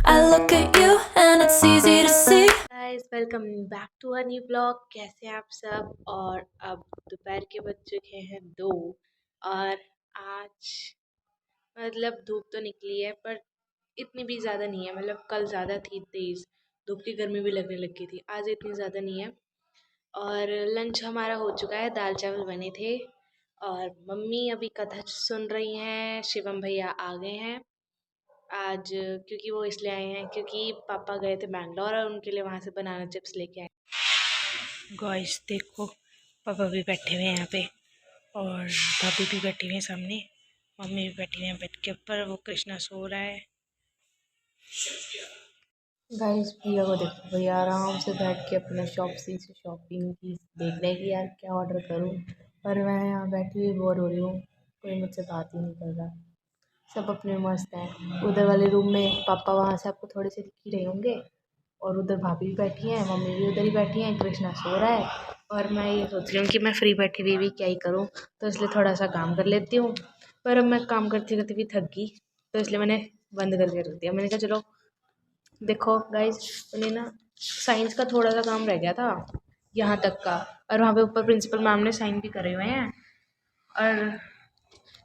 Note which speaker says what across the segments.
Speaker 1: I look at you and it's easy to see.
Speaker 2: Guys welcome back to a new blog. कैसे हैं आप सब। और अब दोपहर के बज चुके हैं 2। और आज मतलब धूप तो निकली है पर इतनी भी ज़्यादा नहीं है। मतलब कल ज़्यादा थी तेज़ धूप की, गर्मी भी लगने लगी थी। आज इतनी ज़्यादा नहीं है। और लंच हमारा हो चुका है, दाल चावल बने थे। और मम्मी अभी कथा सुन रही हैं। शिवम भैया आ गए हैं आज, क्योंकि वो इसलिए आए हैं क्योंकि पापा गए थे बैंगलोर और उनके लिए वहाँ से बनाना चिप्स लेके आए। गॉइस देखो, पापा भी बैठे हुए हैं यहाँ पे और भाभी भी बैठी हुई है सामने। मम्मी भी बैठी हुई है बेड के ऊपर, वो कृष्णा सो रहा है। गाइस भैया को देखो, भैया आराम से बैठ के अपने शॉपसी से शॉपिंग की देख रहे हैं कि यार क्या ऑर्डर करूँ। और मैं यहाँ बैठी हुई बोर हो रही हूँ, कोई मुझसे बात ही नहीं कर रहा। सब अपने मस्त हैं। उधर वाले रूम में पापा वहाँ से आपको थोड़े से दिख ही रहे होंगे। और उधर भाभी भी बैठी हैं, मम्मी भी उधर ही बैठी हैं, कृष्णा सो रहा है। और मैं ये सोच रही हूँ कि मैं फ्री बैठी हुई भी क्या ही करूँ, तो इसलिए थोड़ा सा काम कर लेती हूँ। पर अब मैं काम करते करते भी थक गई, तो इसलिए मैंने बंद करके रख दिया। मैंने कहा चलो देखो गाइज, मैंने ना साइंस का थोड़ा सा काम रह गया था यहाँ तक का, और वहाँ पे ऊपर प्रिंसिपल मैम ने साइन भी करे हुए हैं। और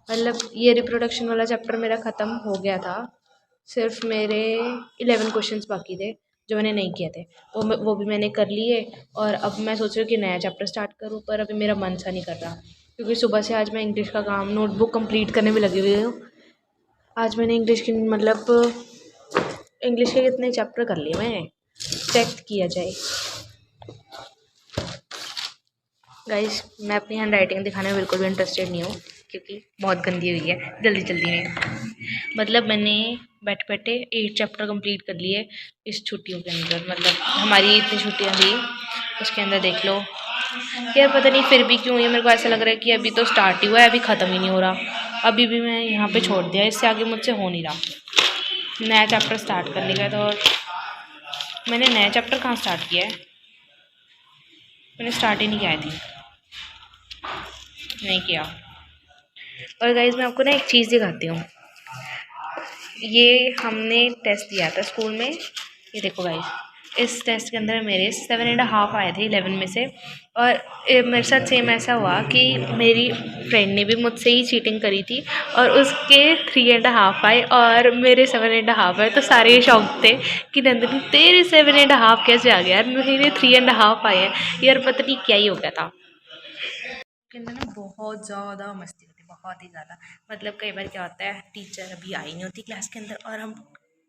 Speaker 2: मतलब ये रिप्रोडक्शन वाला चैप्टर मेरा ख़त्म हो गया था। सिर्फ मेरे 11 क्वेश्चंस बाकी थे जो मैंने नहीं किए थे, वो भी मैंने कर लिए। और अब मैं सोच रही हूँ कि नया चैप्टर स्टार्ट करूँ, पर अभी मेरा मन सा नहीं कर रहा, क्योंकि सुबह से आज मैं इंग्लिश का काम नोटबुक कंप्लीट करने में लगी हुई हूँ। आज मैंने इंग्लिश की मतलब इंग्लिश के कितने चैप्टर कर लिए मैंने, चेक किया जाए। गाइस मैं अपनी हैंड राइटिंग दिखाने में बिल्कुल भी इंटरेस्टेड नहीं हूँ, क्योंकि बहुत गंदी हुई है जल्दी जल्दी में। मतलब मैंने बैठे बैठे 8 चैप्टर कंप्लीट कर लिए इस छुट्टियों के अंदर। मतलब हमारी इतनी छुट्टियाँ थी, उसके अंदर देख लो यार। पता नहीं फिर भी क्यों ये मेरे को ऐसा लग रहा है कि अभी तो स्टार्ट ही हुआ है, अभी ख़त्म ही नहीं हो रहा। अभी भी मैं यहाँ पे छोड़ दिया, इससे आगे मुझसे हो नहीं रहा। नया चैप्टर स्टार्ट करने का, तो मैंने नया चैप्टर कहाँ स्टार्ट किया है, मैंने स्टार्ट ही नहीं किया थी, नहीं किया। और गाइज मैं आपको ना एक चीज़ दिखाती हूँ। ये हमने टेस्ट दिया था स्कूल में, ये देखो गाइज, इस टेस्ट के अंदर मेरे 7.5 आए थे 11 में से। और मेरे साथ सेम ऐसा हुआ कि मेरी फ्रेंड ने भी मुझसे ही चीटिंग करी थी, और उसके 3.5 आए और मेरे 7.5 आए। तो सारे शौक थे कि नंदिनी तेरे 7.5 कैसे आ गया यार, मेरे 3.5 आए हैं यार, पता नहीं क्या ही हो गया था। के अंदर ना बहुत ज़्यादा मस्ती होती है, बहुत ही ज़्यादा। मतलब कई बार क्या होता है, टीचर अभी आई नहीं होती क्लास के अंदर, और हम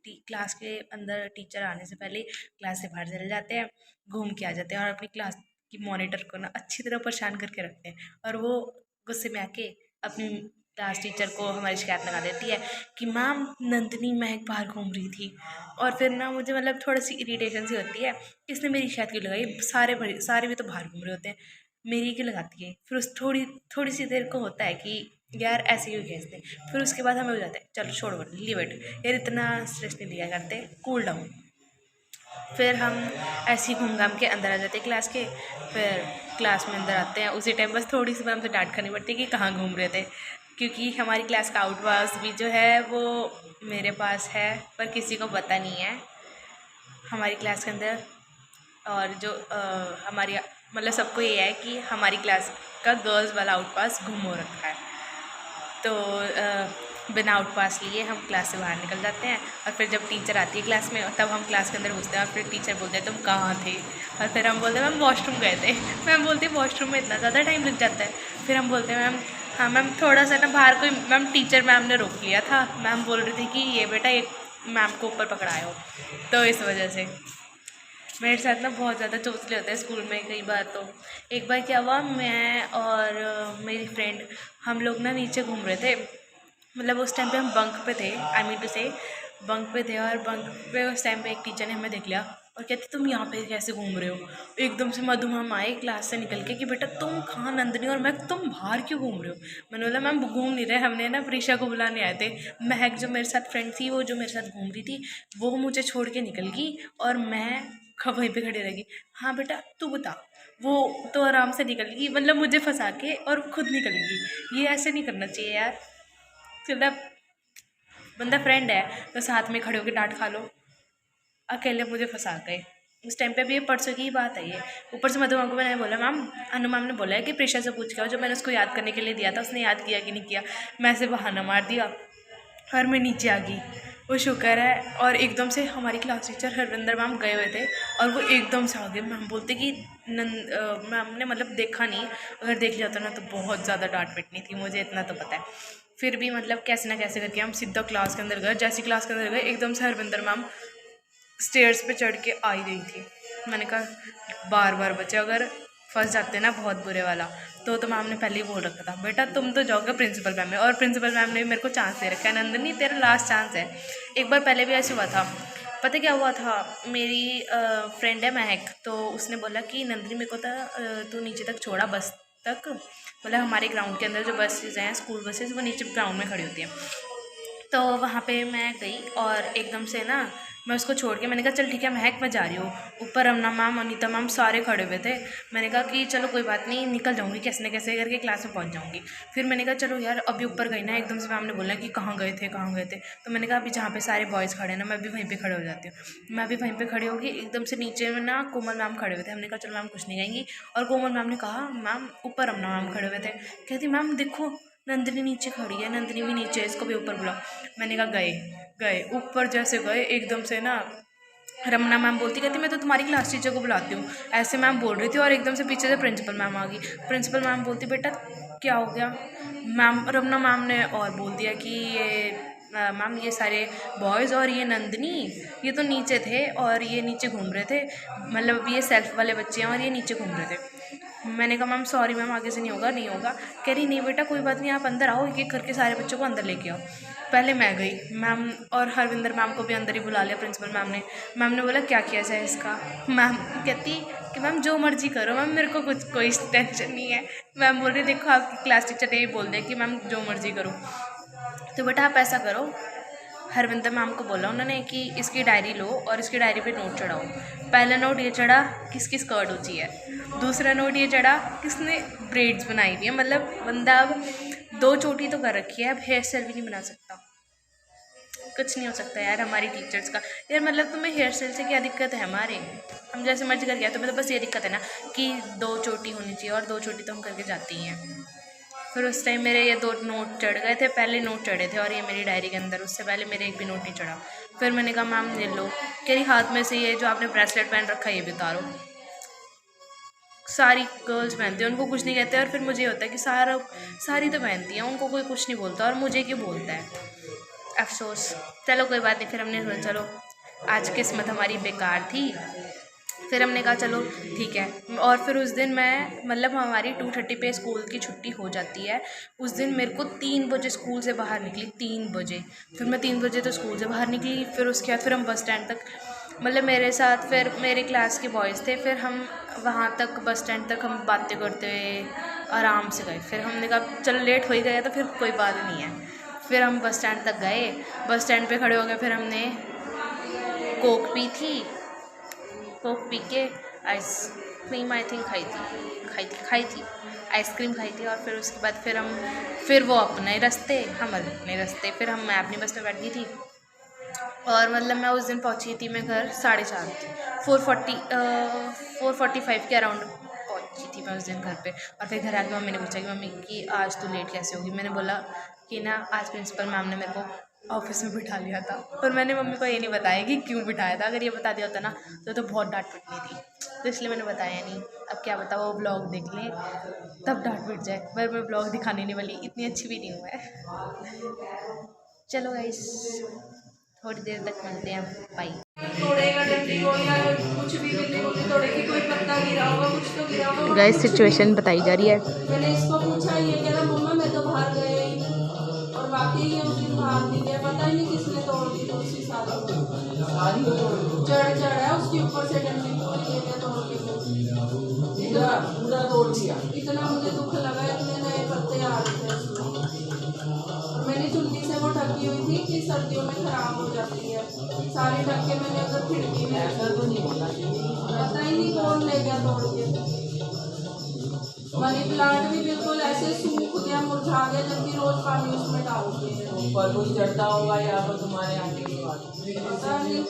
Speaker 2: क्लास के अंदर टीचर आने से पहले क्लास से बाहर चले जाते हैं, घूम के आ जाते हैं, और अपनी क्लास की मॉनिटर को ना अच्छी तरह परेशान करके रखते हैं। और वो गुस्से में आके अपनी क्लास टीचर को हमारी शिकायत लगा देती है कि मैम नंदिनी महक बाहर घूम रही थी। और फिर ना मुझे मतलब थोड़ी सी इरिटेशन सी होती है, इसने मेरी शिकायत क्यों लगाई, सारे भी तो बाहर घूम रहे होते हैं, मेरी क्यों लगाती है। फिर उस थोड़ी थोड़ी सी देर को होता है कि यार ऐसे ही भेजते, फिर उसके बाद हमें हो जाता है चलो छोड़ो लीव इट, यार इतना स्ट्रेस नहीं लिया करते, कूल डाउन। फिर हम ऐसे ही घूम घाम के अंदर आ जाते हैं क्लास के। फिर क्लास में अंदर आते हैं, उसी टाइम बस थोड़ी सी हमसे डांट खानी पड़ती है कि कहाँ घूम रहे थे, क्योंकि हमारी क्लास का आउट पास भी जो है वो मेरे पास है, पर किसी को पता नहीं है हमारी क्लास के अंदर। और जो हमारी मतलब सबको ये है कि हमारी क्लास का गर्ल्स वाला आउट पास गुम हो रखा है। तो बिना आउट पास लिए हम क्लास से बाहर निकल जाते हैं, और फिर जब टीचर आती है क्लास में तब हम क्लास के अंदर घुसते हैं, और फिर टीचर बोलते हैं तुम कहाँ थे। और फिर हम बोलते हैं मैम वॉशरूम गए थे। मैम बोलती है वॉशरूम में इतना ज़्यादा टाइम लग जाता है। फिर हम बोलते हैं मैम हाँ मैम थोड़ा सा ना बाहर कोई मैम टीचर मैम ने रोक लिया था, मैम बोल रही थी कि ये बेटा एक मैम को ऊपर पकड़ाए हो, तो इस वजह से। मेरे साथ ना बहुत ज़्यादा चोचले होते हैं स्कूल में कई बार। तो एक बार क्या हुआ, मैं और मेरी फ्रेंड हम लोग ना नीचे घूम रहे थे। मतलब उस टाइम पे हम बंक पे थे, आई मीन टू से बंक पे थे। और बंक पे उस टाइम पे एक टीचर ने हमें देख लिया और कहती तुम यहाँ पे कैसे घूम रहे हो। एकदम से मधु मैम आए क्लास से निकल के कि बेटा तुम कहाँ, नंदिनी और मैं तुम बाहर क्यों घूम रहे हो। मैंने बोला मैम घूम नहीं रहे, हमने ना प्रीशा को बुलाने आए थे। महक जो मेरे साथ फ्रेंड थी, वो जो मेरे साथ घूम रही थी, वो मुझे छोड़ के निकल गई और मैं वहीं पे खड़ी रहेगी। हाँ बेटा तू बता, वो तो आराम से निकल गई, मतलब मुझे फंसा के और खुद निकल गई। ये ऐसे नहीं करना चाहिए यार। मतलब बंदा फ्रेंड है तो साथ में खड़े होकर डांट खा लो, अकेले मुझे फंसा गए उस टाइम पे। अभी ये परसों की ही बात है ये। ऊपर से मधु मैम को मैंने बोला, मैम अनु मैम ने बोला है कि प्रेशा से पूछ के आओ, जो मैंने उसको याद करने के लिए दिया था उसने याद किया कि नहीं किया। मैं ऐसे बहाना मार दिया और मैं नीचे आ गई। वो शुक्र है। और एकदम से हमारी क्लास टीचर हरविंदर मैम गए हुए थे और वो एकदम से आ गए। मैम बोलते कि मैम ने मतलब देखा नहीं, अगर देख लिया होता ना तो बहुत ज़्यादा डांट पिटनी थी, मुझे इतना तो पता है। फिर भी मतलब कैसे ना कैसे करके हम सीधा क्लास के अंदर गए। जैसे क्लास के अंदर गए एकदम से हरविंदर मैम स्टेयर्स पे चढ़ के आ ही रही थी। मैंने कहा बार बार बच्चे अगर फंस जाते ना बहुत बुरे वाला तो मैम ने पहले ही बोल रखा था, बेटा तुम तो जाओगे प्रिंसिपल मैम में। और प्रिंसिपल मैम ने भी मेरे को चांस दे रखा है, नंदनी तेरा लास्ट चांस है। एक बार पहले भी ऐसे हुआ था, पता क्या हुआ था, मेरी फ्रेंड है महक, तो उसने बोला कि नंदनी मेरे को तो तू नीचे तक छोड़ा बस तक, मतलब हमारे ग्राउंड के अंदर जो बसेज हैं स्कूल बसेज वो नीचे ग्राउंड में खड़ी होती हैं। तो वहाँ पे मैं गई और एकदम से ना मैं उसको छोड़ के मैंने कहा चल ठीक है महक मैं जा रही हूँ। ऊपर रमना मैम अनीता मैम सारे खड़े हुए थे। मैंने कहा कि चलो कोई बात नहीं निकल जाऊँगी कैसे न कैसे करके क्लास में पहुँच जाऊँगी। फिर मैंने कहा चलो यार अभी ऊपर गई ना, एकदम से मैम ने बोला कि कहाँ गए थे कहाँ गए थे। तो मैंने कहा अभी जहाँ पे सारे बॉयज़ खड़े हैं ना मैं भी वहीं पर खड़े हो जाती हूँ। मैं भी वहीं पर खड़ी होगी। एकदम से नीचे में ना कोमल मैम खड़े हुए थे। हमने कहा चलो मैम कुछ नहीं कहेंगी। और कोमल मैम ने कहा मैम ऊपर रमना मैम खड़े हुए थे, कहती मैम देखो नंदिनी नीचे खड़ी है, नंदिनी भी नीचे है, इसको भी ऊपर बुलाओ। मैंने कहा गए ऊपर। जैसे गए एकदम से ना रमना मैम बोलती कहती मैं तो तुम्हारी क्लास टीचर को बुलाती हूँ, ऐसे मैम बोल रही थी। और एकदम से पीछे से प्रिंसिपल मैम आ गई। प्रिंसिपल मैम बोलती बेटा क्या हो गया। मैम रमना मैम ने और बोल दिया कि ये मैम ये सारे बॉयज़ और ये नंदिनी ये तो नीचे थे और ये नीचे घूम रहे थे, मतलब ये सेल्फ वाले बच्चे हैं और ये नीचे घूम रहे थे। मैंने कहा मैम सॉरी मैम आगे से नहीं होगा नहीं होगा। कह रही नहीं बेटा कोई बात नहीं आप अंदर आओ, एक एक करके सारे बच्चों को अंदर लेके आओ। पहले मैं गई मैम और हरविंदर मैम को भी अंदर ही बुला लिया प्रिंसिपल मैम ने। मैम ने बोला क्या किया जाए इसका। मैम कहती कि मैम जो मर्जी करो मैम मेरे को कुछ कोई टेंशन नहीं है। मैम बोल रही देखो आपकी क्लास टीचर ने ये बोल दिया कि मैम जो मर्जी करो। तो बेटा आप ऐसा करो, हरविंदर मैम को बोला उन्होंने कि इसकी डायरी लो और इसकी डायरी पे नोट चढ़ाओ। पहला नोट ये चढ़ा किसकी स्कर्ट ऊँची है, दूसरा नोट ये चढ़ा किसने ब्रेड्स बनाई हुई है, मतलब बंदा अब 2 चोटी तो कर रखी है, अब हेयर स्टाइल भी नहीं बना सकता। कुछ नहीं हो सकता यार हमारी टीचर्स का। यार मतलब तुम्हें हेयर स्टाइल से क्या दिक्कत है हमारे, हम जैसे मर्जी कर गया। तुम्हें तो बस ये दिक्कत है ना कि 2 चोटी होनी चाहिए और 2 चोटी तो हम करके जाती हैं। फिर उस टाइम मेरे ये 2 नोट चढ़ गए थे, पहले नोट चढ़े थे और ये मेरी डायरी के अंदर, उससे पहले मेरे एक भी नोट नहीं चढ़ा। फिर मैंने कहा मैम ये लो, कह रही हाथ में से ये जो आपने ब्रेसलेट पहन रखा है ये भी उतारो। सारी गर्ल्स पहनती हैं उनको कुछ नहीं कहते और फिर मुझे होता है कि सारी तो पहनती हैं उनको कोई कुछ नहीं बोलता और मुझे क्यों बोलता है, अफसोस। चलो कोई बात नहीं, फिर हमने सोचा चलो आज किस्मत हमारी बेकार थी। फिर हमने कहा चलो ठीक है। और फिर उस दिन मैं मतलब हमारी 2:30 पे स्कूल की छुट्टी हो जाती है। उस दिन मेरे को 3 बजे स्कूल से बाहर निकली, 3 बजे। फिर मैं 3 बजे तो स्कूल से बाहर निकली। फिर उसके बाद फिर हम बस स्टैंड तक, मतलब मेरे साथ फिर मेरे क्लास के बॉयज़ थे, फिर हम वहाँ तक बस स्टैंड तक हम बातें करते हुए आराम से गए। फिर हमने कहा चलो लेट हो ही गया तो फिर कोई बात नहीं है। फिर हम बस स्टैंड तक गए, बस स्टैंड पे खड़े हो गए। फिर हमने कोक पी थी, कोक पी के आइसक्रीम आई थिंक खाई थी आइसक्रीम खाई थी। और फिर उसके बाद फिर वो अपने रास्ते हम अपने रास्ते। फिर मैं अपनी बस में बैठ गई थी और मतलब मैं उस दिन पहुंची थी मैं घर 4:30 4:45 के अराउंड पहुंची थी मैं उस दिन घर पे। और फिर घर आके मम्मी ने पूछा कि मम्मी कि आज तू लेट कैसे होगी। मैंने बोला कि ना आज प्रिंसिपल मैम ने मेरे को ऑफिस में बिठा लिया था। पर मैंने मम्मी को ये नहीं बताया कि क्यों बिठाया था, अगर ये बता दिया होता ना तो बहुत डांट पिटनी थी, तो इसलिए मैंने बताया नहीं। अब क्या बता वो ब्लॉग देख लें तब डांट पिट जाए, पर मैं ब्लॉग दिखाने नहीं वाली, इतनी अच्छी भी नहीं हूँ मैं। चलो गाइस थोड़ी देर तक मिलते हैं, बाय। गाइस सिचुएशन बताई जा रही है।
Speaker 3: मैंने इसको पूछा, ये कह रहा मम्मा मैं तो बाहर गया ही नहीं, और वाकई ये उस दिन बाहर नहीं गया। पता ही नहीं किसने तोड़ दी दूसरी सारी जड़ है उसके ऊपर से डंडी पूरी तोड़ के पूरा तोड़ दिया। इतना मुझे दुख लगा, इतने नए पत्ते आ रहे थे और मैंने चुन्नी से वो ढकी हुई थी कि सर्दियों में खराब हो जाती है। सारे ढक्के मैंने अगर खिड़की में ऐसा तो नहीं होना चाहिए, पता ही नहीं कौन ले गया तोड़ के। मनी प्लांट भी बिल्कुल ऐसे सूख गया, मुरझा गया, जबकि रोज पानी उसमें डालते हैं। ऊपर कोई चढ़ता होगा या तो तुम्हारे आने के बाद पता नहीं।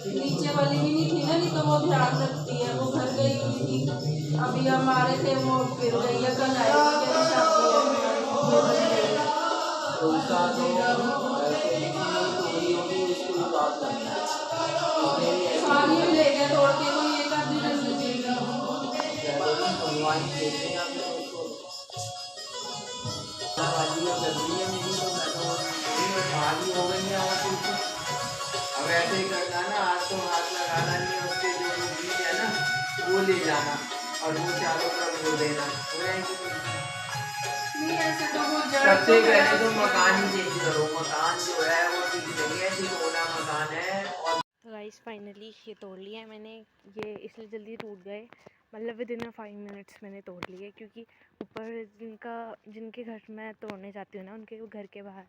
Speaker 3: नीचे वाली भी नहीं थी ना, नहीं तो वो ध्यान रखती है, वो घर गई हुई थी। अभी हमारे थे वो फिर गई है, कल आएगी, कल शादी है हमारी, ये बन गई है।
Speaker 4: उसका तो ऐसे ही थोड़ी होगी उसको भी बात करना है। उसने भी ऐसे
Speaker 3: सारी
Speaker 4: ही
Speaker 3: ले गए तोड़ के, कोई एक आधी डंडी दे दी।
Speaker 4: भगवान देते हैं आपने उसको वाली और कर रही है मेरी तो मैं तो भागी हो गई है और कुछ अब ऐसे ही करना ना। आज तो हाथ लगाना नहीं है उसके जो बीज है ना वो ले जाना और वो चारों तरफ वो देना हो जाएगी।
Speaker 3: नहीं ऐसे तो वो जड़
Speaker 4: सबसे
Speaker 3: तो
Speaker 4: पहले
Speaker 3: है
Speaker 4: तो
Speaker 3: उसमें।
Speaker 4: मकान ही चेंज करो। मकान जो है वो ठीक नहीं है, तिकोना मकान है। और
Speaker 2: तो गाइस फाइनली ये तोड़ लिया है मैंने। ये इसलिए जल्दी टूट गए, मतलब विद इन 5 मिनट्स मैंने तोड़ लिए, क्योंकि ऊपर जिनके घर मैं तोड़ने जाती हूँ ना, उनके घर के बाहर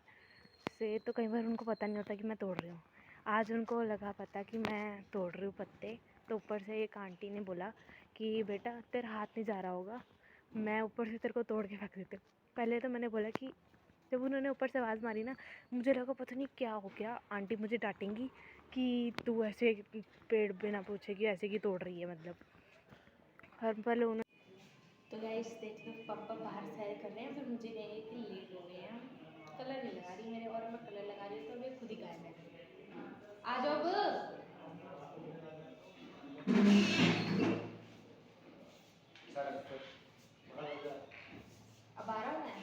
Speaker 2: से तो कई बार उनको पता नहीं होता कि मैं तोड़ रही हूँ। आज उनको लगा पता कि मैं तोड़ रही हूँ पत्ते, तो ऊपर से एक आंटी ने बोला कि बेटा तेरा हाथ नहीं जा रहा होगा, मैं ऊपर से तेरे को तोड़ के रख देती हूँ। पहले तो मैंने बोला कि जब उन्होंने ऊपर से आवाज़ मारी ना, मुझे लगा पता नहीं क्या हो गया, आंटी मुझे डांटेंगी कि तू ऐसे पेड़ बिना पूछे कि ऐसे की तोड़ रही है, मतलब हर पल उन्होंने। तो गाइस देख लो, पापा बाहर सैर कर रहे हैं, फिर मुझे कहेंगे कि लेट हो गए हैं हम। कलर नहीं लगा रही मेरे, और मैं कलर लगा रही हूँ तो वे खुद ही गायब है। आ जाओ अब। अब आ रहा हूँ मैं,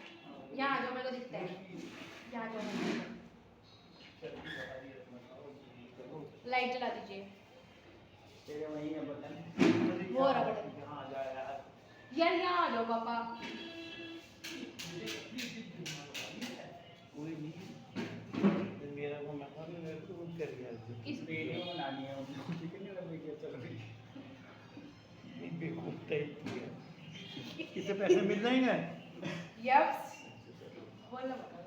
Speaker 2: यहाँ आ जाओ, मेरे को दिखता है, यहाँ आ जाओ, लाइट चला दीजिए। वो रहा बटन, यार यहाँ आ जाओ पापा।
Speaker 5: मेरा को मेरे को कर दिया
Speaker 2: इस
Speaker 5: वीडियो बनानी है उनको, कितनी लंबी वीडियो चल रही है, बेवकूफ टाइप की है। कितने पैसे मिल जाएंगे?
Speaker 2: यस बोलो बताओ।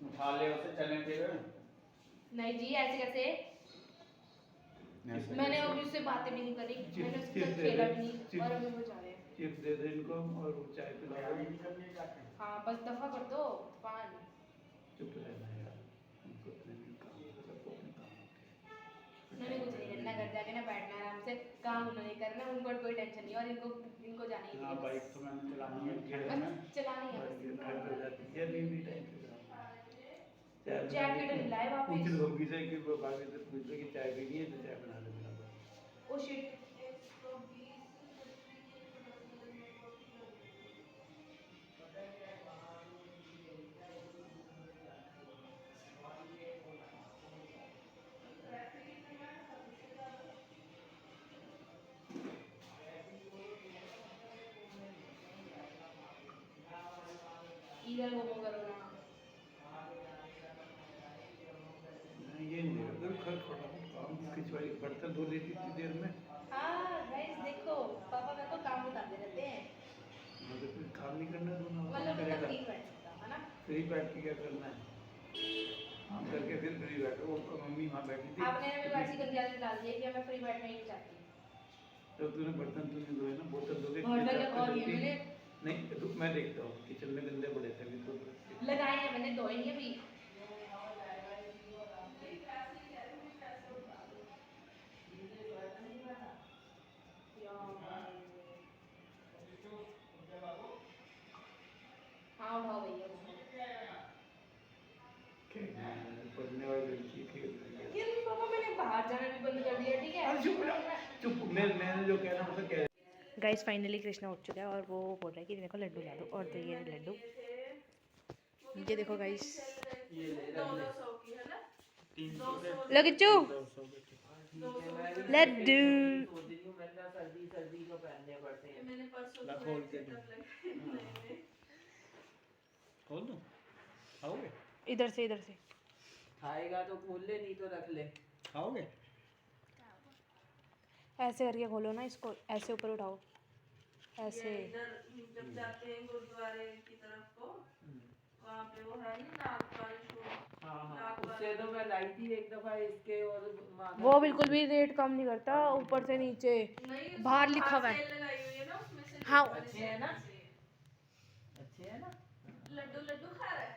Speaker 5: उठा ले उसे, चलें फिर।
Speaker 2: नहीं जी, ऐसे कैसे? मैंने अभी उससे बातें भी नहीं करी, मैंने उसके साथ खेला भी नहीं, और अभी वो जा रहे हैं।
Speaker 5: चिप्स दे दे इनको और वो चाय पिला दो।
Speaker 2: हाँ बस दफा कर दो पान।
Speaker 5: चुप रहना यार, उनको अपने भी काम सबको अपने काम होते हैं।
Speaker 2: उन्होंने कुछ नहीं करना, घर जाके ना बैठना आराम से, काम उन्होंने करना, उनको कोई टेंशन नहीं, और इनको जाना ही
Speaker 5: हाँ
Speaker 2: नहीं
Speaker 5: बाइक तो मैंने चलानी है,
Speaker 2: बस चलानी है बस।
Speaker 5: घर पर जाती है नहीं भी टाइम से
Speaker 2: जैकेट लाए वापस।
Speaker 5: पूछ लोगी से कि वो भाभी से पूछ लो कि चाय पीनी है तो चाय बना दे मेरा पास।
Speaker 2: ओ शिट, इधर वो करो ना।
Speaker 5: ये नहीं अगर खर छोटा काम खिंचवाई बर्तन धो लेती इतनी देर में।
Speaker 2: हाँ गाइस देखो, पापा मेरे को काम बताते रहते हैं,
Speaker 5: मुझे फिर काम नहीं करना दूंगा,
Speaker 2: मतलब मैं
Speaker 5: करेगा
Speaker 2: फ्री बैठ सकता हूँ, है ना?
Speaker 5: फ्री बैठ के क्या करना है, काम करके फिर फ्री बैठो। वो मम्मी वहाँ बैठी थी,
Speaker 2: आपने मेरे को ऐसी गंदी आदत डाल दी है कि मैं फ्री बैठना ही नहीं चाहती।
Speaker 5: तो तूने बर्तन तूने धोए ना, बोतल धो के
Speaker 2: बर्तन और ये मैंने
Speaker 5: नहीं तो मैं देखता हूँ किचन में गंदे पड़े थे अभी तो
Speaker 2: लगाए हैं, मैंने धोए नहीं अभी। हाँ उठाओ भैया।
Speaker 5: पढ़ने वाली लड़की खेल रही है।
Speaker 2: ये पापा मैंने बाहर जाना भी बंद कर दिया, ठीक है?
Speaker 5: अरे चुप रहो, चुप। मैंने जो कहना था कह।
Speaker 2: गाइस फाइनली कृष्णा उठ चुका है और वो बोल रहा है कि मेरे को लड्डू ला दो, और तो ये लड्डू, ये देखो गाइस।
Speaker 3: 200 की है ना,
Speaker 2: लो किच्चू, लड्डू।
Speaker 4: सर्दी को पहनने पड़ते हैं।
Speaker 3: मैंने परसों
Speaker 5: ला
Speaker 3: को
Speaker 5: खोल के
Speaker 3: सेटअप लगाए।
Speaker 5: खोल दो, खाओगे?
Speaker 2: इधर से
Speaker 4: खाएगा तो खोल ले, नहीं तो रख ले।
Speaker 5: खाओगे?
Speaker 2: ऐसे करके खोलो ना इसको, ऐसे ऊपर उठाओ, ऐसे।
Speaker 3: ये इधर जब जाते हैं गुरुद्वारे की तरफ को, वहाँ पे वो है नहीं नाग वाले शो।
Speaker 4: हाँ उससे तो मैं लाई थी एक दफा इसके और
Speaker 2: वो बिल्कुल भी रेट कम नहीं करता, ऊपर से नीचे
Speaker 3: नहीं,
Speaker 2: बाहर लिखा हुआ है।
Speaker 3: सेल लगाई हुई है ना उसमें से।
Speaker 2: हाँ
Speaker 4: अच्छे है ना, अच्छे है ना।
Speaker 3: लड्डू लड्डू खा रहा है।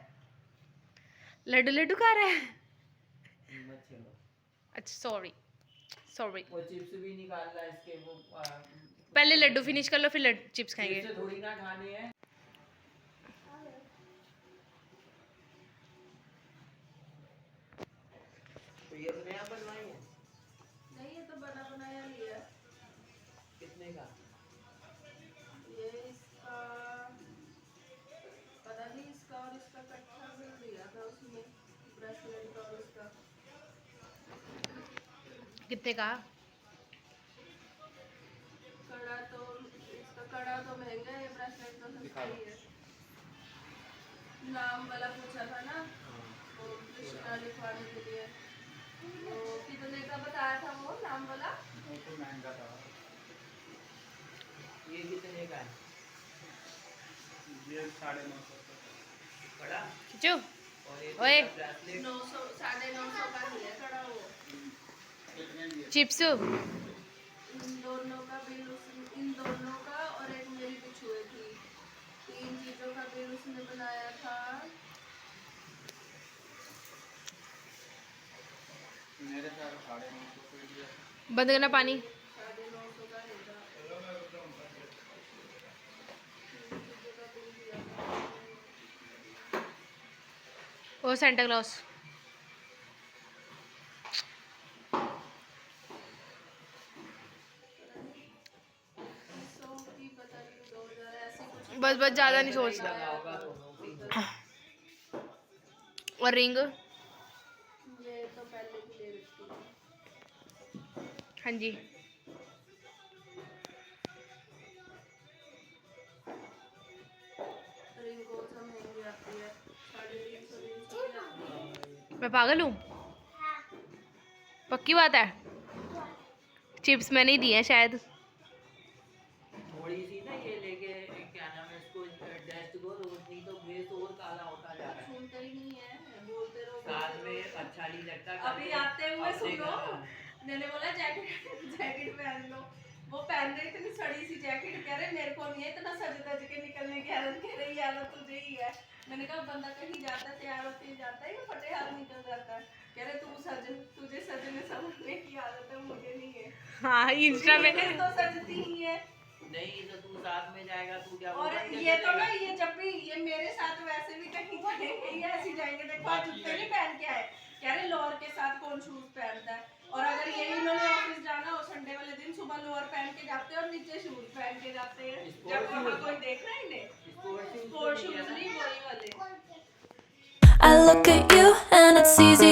Speaker 2: लड्डू लड्डू खा रहा है।
Speaker 4: मत चलो।
Speaker 2: अच्छा सॉरी सॉरी,
Speaker 4: वो चिप्स भी निकाल रहा है इसके वो
Speaker 2: पहले लड्डू फिनिश कर लो फिर चिप्स खाएंगे।
Speaker 4: चिप्स थोड़ी ना खाने हैं। तो ये नया बनवाई है?
Speaker 3: नहीं ये तो बना बनाया लिया।
Speaker 4: कितने का?
Speaker 3: ये इसका पता नहीं, इसका और इसका इकट्ठा मिल दिया था उसमें, ब्रेसलेट और उसका।
Speaker 2: कितने का?
Speaker 3: कड़ा तो इसका कड़ा तो महंगा है, ब्रेसलेट तो सस्ता ही है। नाम वाला पूछा था ना वो कृष्णा लिखवाने के लिए, तो कितने का बताया था वो नाम वाला?
Speaker 5: वो तो महंगा था।
Speaker 4: ये कितने का है?
Speaker 5: ये 950
Speaker 4: बड़ा
Speaker 2: खिंचो।
Speaker 4: और ये
Speaker 2: ओए।
Speaker 4: ब्रेसलेट
Speaker 3: 900 950 का लिया कड़ा वो।
Speaker 2: चिप्स
Speaker 3: इन दोनों का बिल इन दोनों का और एक मेरी बिछुए की, 3 चीजों का बिल उसने बनाया था।
Speaker 5: मेरे साथ 950 रुपये दिया।
Speaker 2: बंद करना पानी।
Speaker 3: 950 का लेगा। 3 चीजों का बिल दिया था।
Speaker 2: ओ सेंटा क्लॉज। बस बस ज़्यादा नहीं सोचना।
Speaker 4: लगा होगा दोनों पे।
Speaker 2: और रिंग।
Speaker 3: ये तो पहले की ले रखी है।
Speaker 2: हाँ जी।
Speaker 3: रिंग कौन सा महंगी आती है, 350 की आती है।
Speaker 2: मैं पागल हूँ? पक्की बात है? चिप्स मैंने ही दिए हैं शायद।
Speaker 4: थोड़ी सी ना ये लेके क्या नाम है इसको डस्ट को, रोशनी तो फेस और काला होता जा रहा है।
Speaker 3: सुनते ही नहीं है, बोलते रहो।
Speaker 4: साल में अच्छा नहीं लगता।
Speaker 3: अभी आते हुए सुनो, मैंने बोला जैकेट जैकेट पहन लो, वो पहन रही इतनी सड़ी सी जैकेट, कह रहे मेरे को नहीं है इतना सज धज के निकलने की आदत, कह रही आदत तुझे ही है। मैंने कहा बंदा कहीं जाता है तैयार होते ही जाता है, फटे हाथ निकल जाता है। कह रहे तुझे सजने संवरने की आदत है, मुझे नहीं है।
Speaker 2: हाँ इंस्टा में।
Speaker 3: तो सजती ही है।
Speaker 4: नहीं तो तू साथ में जाएगा, तू क्या
Speaker 3: और
Speaker 4: ऊपर
Speaker 3: ये तो
Speaker 4: चलेगा?
Speaker 3: ना ये जब भी ये मेरे साथ वैसे भी कहीं जाएंगे ये ऐसे जाएंगे, देखो आज जूते नहीं पहन के आए, कह रहे लोअर के साथ कौन शूज पहनता है। और अगर ये इन्होंने ऑफिस जाना हो संडे वाले दिन, सुबह लोअर पहन के जाते हैं और नीचे शूज पहन के जाते हैं। जब वहाँ कोई देख रहा है इन्हें,
Speaker 4: स्पोर्ट्स शूज
Speaker 3: स्पोर्ट शूज नहीं वही वाले।
Speaker 1: I look at you and it's easy